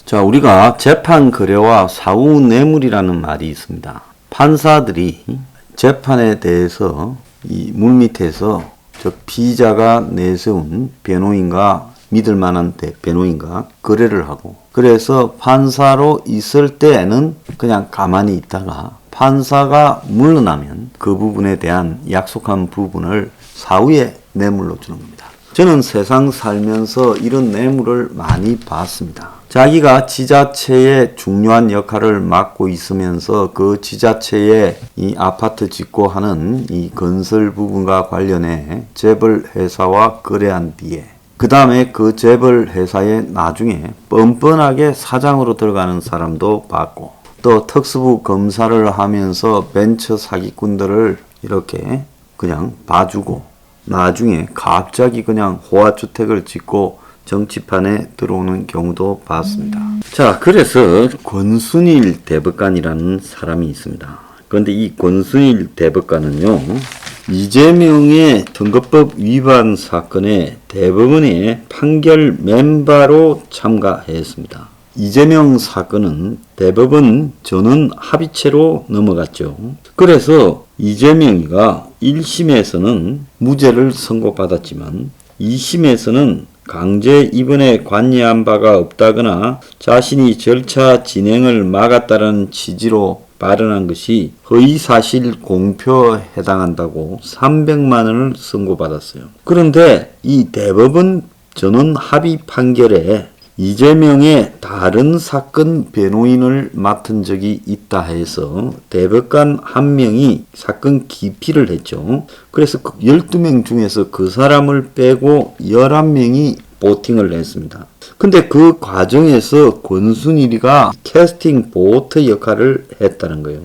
자, 우리가 재판 거래와 사후 뇌물이라는 말이 있습니다. 판사들이 재판에 대해서 이 물밑에서 저 피의자가 내세운 변호인과 믿을 만한 변호인과 거래를 하고, 그래서 판사로 있을 때에는 그냥 가만히 있다가 판사가 물러나면 그 부분에 대한 약속한 부분을 사후에 뇌물로 주는 겁니다. 저는 세상 살면서 이런 뇌물을 많이 봤습니다. 자기가 지자체의 중요한 역할을 맡고 있으면서 그 지자체에 이 아파트 짓고 하는 이 건설 부분과 관련해 재벌 회사와 거래한 뒤에 그 다음에 그 재벌 회사에 나중에 뻔뻔하게 사장으로 들어가는 사람도 봤고, 또 특수부 검사를 하면서 벤처 사기꾼들을 이렇게 그냥 봐주고 나중에 갑자기 그냥 호화주택을 짓고 정치판에 들어오는 경우도 봤습니다. 자, 그래서 권순일 대법관이라는 사람이 있습니다. 그런데 이 권순일 대법관은요, 이재명의 선거법 위반 사건에 대법원의 판결 멤버로 참가했습니다. 이재명 사건은 대법원 전원 합의체로 넘어갔죠. 그래서 이재명이가 1심에서는 무죄를 선고받았지만 2심에서는 강제 입원에 관여한 바가 없다거나 자신이 절차 진행을 막았다는 취지로 발언한 것이 허위사실 공표에 해당한다고 300만 원을 선고받았어요. 그런데 이 대법원 전원 합의 판결에 이재명의 다른 사건 변호인을 맡은 적이 있다 해서 대법관 한 명이 사건 기피를 했죠. 그래서 12명 중에서 그 사람을 빼고 11명이 보팅을 했습니다. 근데 그 과정에서 권순일이가 캐스팅 보트 역할을 했다는 거예요.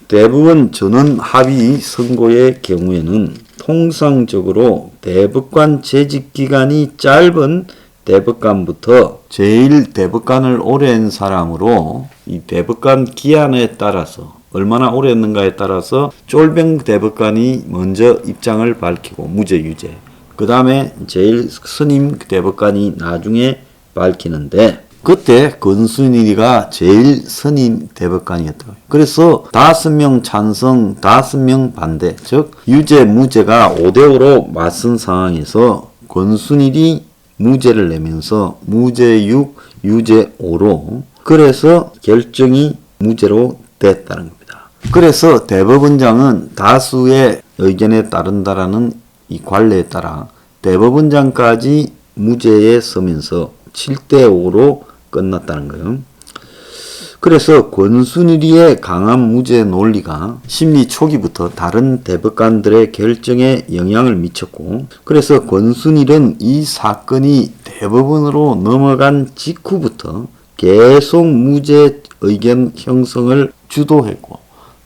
대부분 전원 합의 선고의 경우에는 통상적으로 대법관 재직 기간이 짧은 대법관부터 제일 대법관을 오래 한 사람으로 이 대법관 기한에 따라서 얼마나 오래 했는가에 따라서 쫄병 대법관이 먼저 입장을 밝히고 무죄 유죄, 그 다음에 제일 스님 대법관이 나중에 밝히는데, 그때 권순일이가 제일 스님 대법관이었다고요. 그래서 5명 찬성 5명 반대, 즉 유죄 무죄가 5대5로 맞선 상황에서 권순일이 무죄를 내면서 무죄 6, 유죄 5로, 그래서 결정이 무죄로 됐다는 겁니다. 그래서 대법원장은 다수의 의견에 따른다라는 이 관례에 따라 대법원장까지 무죄에 서면서 7대5로 끝났다는 거예요. 그래서 권순일이의 강한 무죄 논리가 심리 초기부터 다른 대법관들의 결정에 영향을 미쳤고, 그래서 권순일은 이 사건이 대법원으로 넘어간 직후부터 계속 무죄 의견 형성을 주도했고,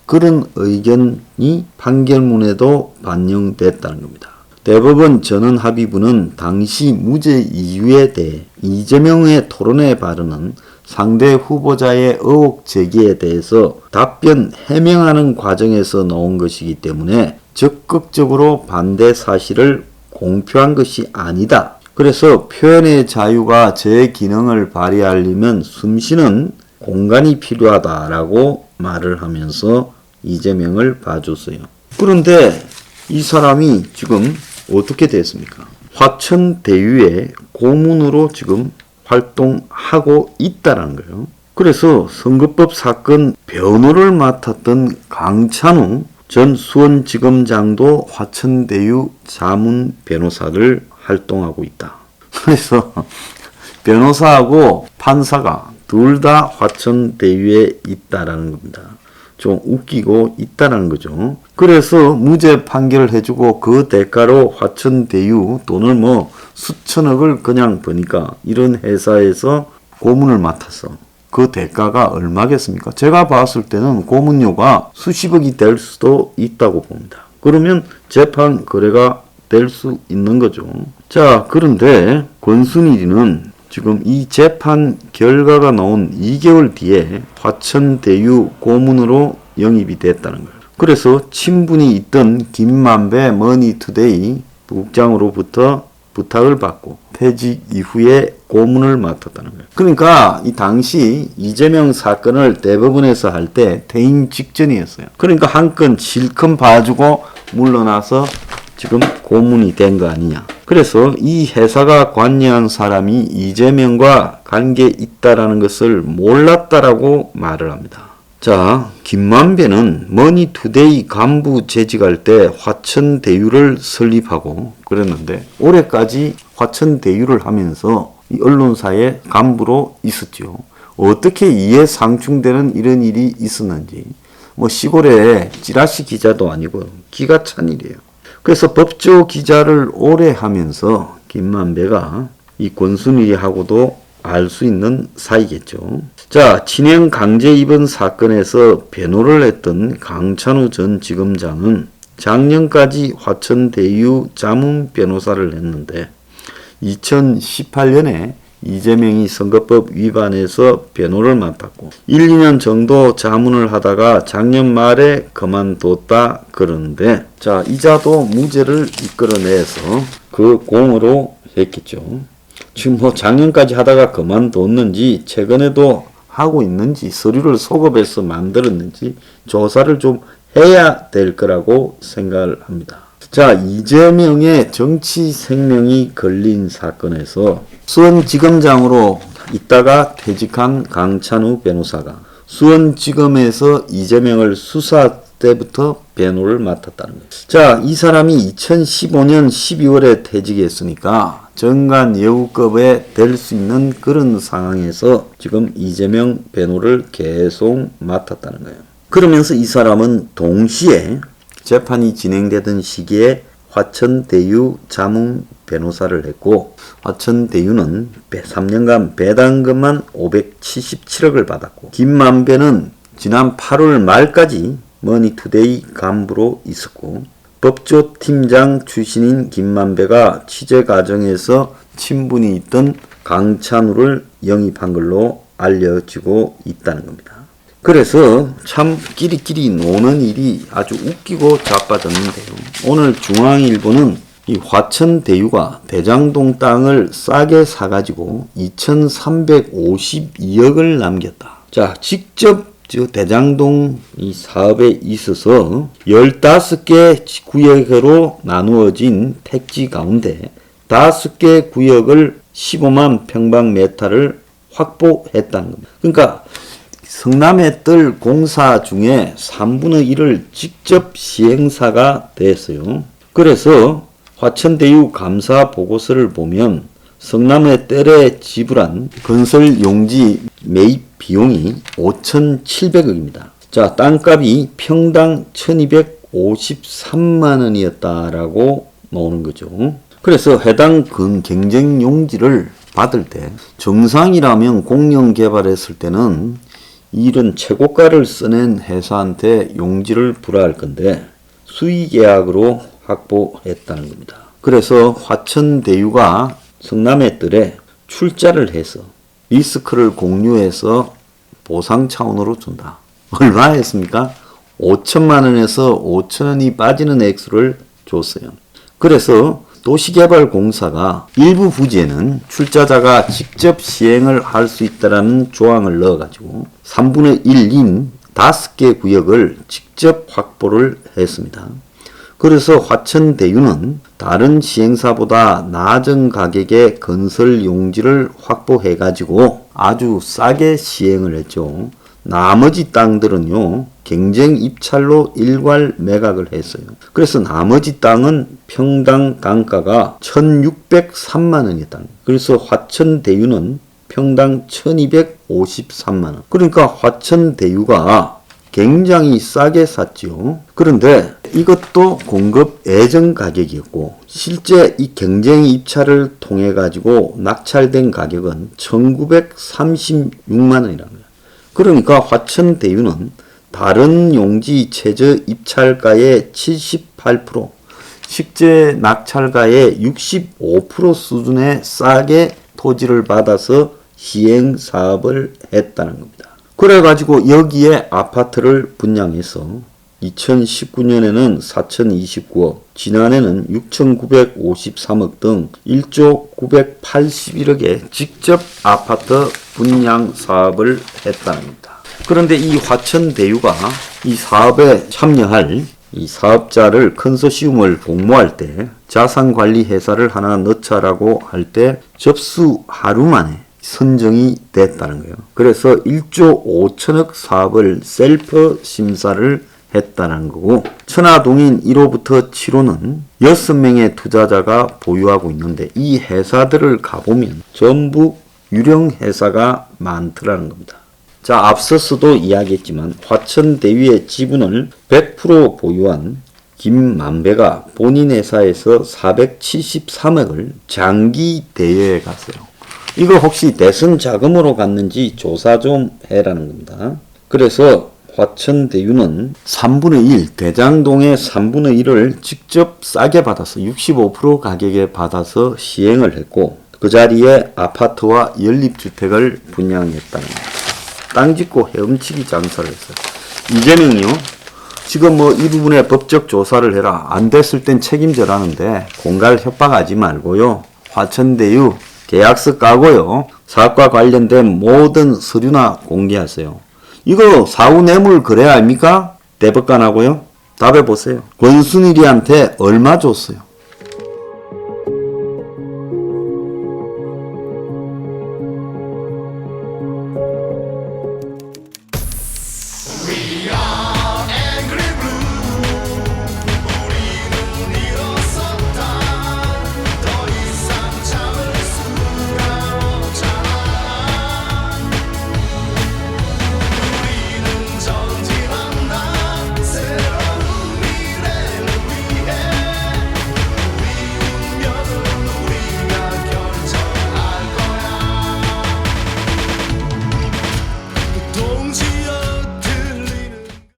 그런 의견이 판결문에도 반영됐다는 겁니다. 대법원 전원합의부는 당시 무죄 이유에 대해 이재명의 토론회 발언은 상대 후보자의 의혹 제기에 대해서 답변 해명하는 과정에서 나온 것이기 때문에 적극적으로 반대 사실을 공표한 것이 아니다. 그래서 표현의 자유가 제 기능을 발휘하려면 숨쉬는 공간이 필요하다라고 말을 하면서 이재명을 봐줬어요. 그런데 이 사람이 지금 어떻게 됐습니까? 화천대유의 고문으로 지금 활동하고 있다는 거예요. 그래서 선거법 사건 변호를 맡았던 강찬우 전 수원지검장도 화천대유 자문 변호사를 활동하고 있다. 그래서 변호사하고 판사가 둘 다 화천대유에 있다라는 겁니다. 좀 웃기고 있다는 거죠. 그래서 무죄 판결을 해주고 그 대가로 화천대유 돈을 뭐 수천억을 그냥 버니까 이런 회사에서 고문을 맡았어. 그 대가가 얼마겠습니까? 제가 봤을 때는 고문료가 수십억이 될 수도 있다고 봅니다. 그러면 재판 거래가 될 수 있는 거죠. 자, 그런데 권순일이는 지금 이 재판 결과가 나온 2개월 뒤에 화천대유 고문으로 영입이 됐다는 거예요. 그래서 친분이 있던 김만배 머니투데이 국장으로부터 부탁을 받고 퇴직 이후에 고문을 맡았다는 거예요. 그러니까 이 당시 이재명 사건을 대법원에서 할 때 퇴임 직전이었어요. 그러니까 한 건 실컷 봐주고 물러나서 지금 고문이 된 거 아니냐. 그래서 이 회사가 관여한 사람이 이재명과 관계 있다라는 것을 몰랐다라고 말을 합니다. 자, 김만배는 머니투데이 간부 재직할 때 화천대유를 설립하고 그랬는데 올해까지 화천대유를 하면서 이 언론사의 간부로 있었죠. 어떻게 이해 상충되는 이런 일이 있었는지 뭐 시골에 찌라시 기자도 아니고 기가 찬 일이에요. 그래서 법조 기자를 오래 하면서 김만배가 이 권순일이하고도 알 수 있는 사이겠죠. 자, 친형 강제 입원 사건에서 변호를 했던 강찬우 전 지검장은 작년까지 화천대유 자문 변호사를 했는데 2018년에 이재명이 선거법 위반해서 변호를 맡았고 1, 2년 정도 자문을 하다가 작년 말에 그만뒀다 그러는데 자, 이자도 무죄를 이끌어내서 그 공으로 했겠죠. 지금 뭐 작년까지 하다가 그만뒀는지 최근에도 하고 있는지 서류를 소급해서 만들었는지 조사를 좀 해야 될 거라고 생각을 합니다. 자, 이재명의 정치 생명이 걸린 사건에서 수원지검장으로 있다가 퇴직한 강찬우 변호사가 수원지검에서 이재명을 수사 때부터 변호를 맡았다는 거예요. 자, 이 사람이 2015년 12월에 퇴직했으니까 정관 예우급에 될 수 있는 그런 상황에서 지금 이재명 변호를 계속 맡았다는 거예요. 그러면서 이 사람은 동시에 재판이 진행되던 시기에 화천대유 자문 변호사를 했고 화천대유는 3년간 배당금만 577억을 받았고 김만배는 지난 8월 말까지 머니투데이 간부로 있었고 법조팀장 출신인 김만배가 취재 과정에서 친분이 있던 강찬우를 영입한 걸로 알려지고 있다는 겁니다. 그래서 참 끼리끼리 노는 일이 아주 웃기고 자빠졌는데요. 오늘 중앙일보는 이 화천대유가 대장동 땅을 싸게 사가지고 2,352억을 남겼다. 자, 직접 대장동 이 사업에 있어서 15개 구역으로 나누어진 택지 가운데 5개 구역을 15만 평방미터를 확보했다는 겁니다. 그러니까 성남의 뜰 공사 중에 3분의 1을 직접 시행사가 됐어요. 그래서 화천대유 감사 보고서를 보면 성남의 뜰에 지불한 건설 용지 매입 비용이 5,700억입니다. 자, 땅값이 평당 1,253만 원이었다라고 나오는 거죠. 그래서 해당 경쟁 용지를 받을 때 정상이라면 공영 개발했을 때는 이런 최고가를 써낸 회사한테 용지를 불화할 건데 수의계약으로 확보했다는 겁니다. 그래서 화천대유가 성남의 뜰에 출자를 해서 리스크를 공유해서 보상 차원으로 준다. 얼마 했습니까? 5천만 원에서 5천 원이 빠지는 액수를 줬어요. 그래서 도시개발공사가 일부 부지에는 출자자가 직접 시행을 할 수 있다는 조항을 넣어가지고 3분의 1인 5개 구역을 직접 확보를 했습니다. 그래서 화천대유는 다른 시행사보다 낮은 가격에 건설 용지를 확보해가지고 아주 싸게 시행을 했죠. 나머지 땅들은요, 경쟁 입찰로 일괄 매각을 했어요. 그래서 나머지 땅은 평당 단가가 1,603만 원이었다. 그래서 화천대유는 평당 1,253만 원. 그러니까 화천대유가 굉장히 싸게 샀죠. 그런데 이것도 공급 예정 가격이었고 실제 이 경쟁 입찰을 통해 가지고 낙찰된 가격은 1,936만 원이라는 거예요. 그러니까 화천대유는 다른 용지 최저 입찰가의 78%, 실제 낙찰가의 65% 수준의 싸게 토지를 받아서 시행 사업을 했다는 겁니다. 그래가지고 여기에 아파트를 분양해서 2019년에는 4,029억, 지난해는 6,953억 등 1조 981억의 직접 아파트 분양 사업을 했다는 겁니다. 그런데 이 화천대유가 이 사업에 참여할 이 사업자를 컨소시엄을 공모할 때 자산관리회사를 하나 넣자라고 할 때 접수 하루 만에 선정이 됐다는 거예요. 그래서 1조 5천억 사업을 셀프 심사를 했다는 거고, 천화동인 1호부터 7호는 6명의 투자자가 보유하고 있는데 이 회사들을 가보면 전부 유령 회사가 많더라는 겁니다. 자, 앞서서도 이야기했지만 화천대유의 지분을 100% 보유한 김만배가 본인 회사에서 473억을 장기 대여해 갔어요. 이거 혹시 대선 자금으로 갔는지 조사 좀 해라는 겁니다. 그래서 화천대유는 3분의 1, 대장동의 3분의 1을 직접 싸게 받아서 65% 가격에 받아서 시행을 했고, 그 자리에 아파트와 연립주택을 분양했다는 겁니다. 땅 짓고 헤엄치기 장사를 했어요. 이재명이요, 지금 이 부분에 법적 조사를 해라, 안 됐을 땐 책임져라는데 공갈 협박하지 말고요, 화천대유 계약서 까고요, 사업과 관련된 모든 서류나 공개하세요. 이거 사후 뇌물 거래 아닙니까? 대법관하고요. 답해 보세요. 권순일이한테 얼마 줬어요? 동지여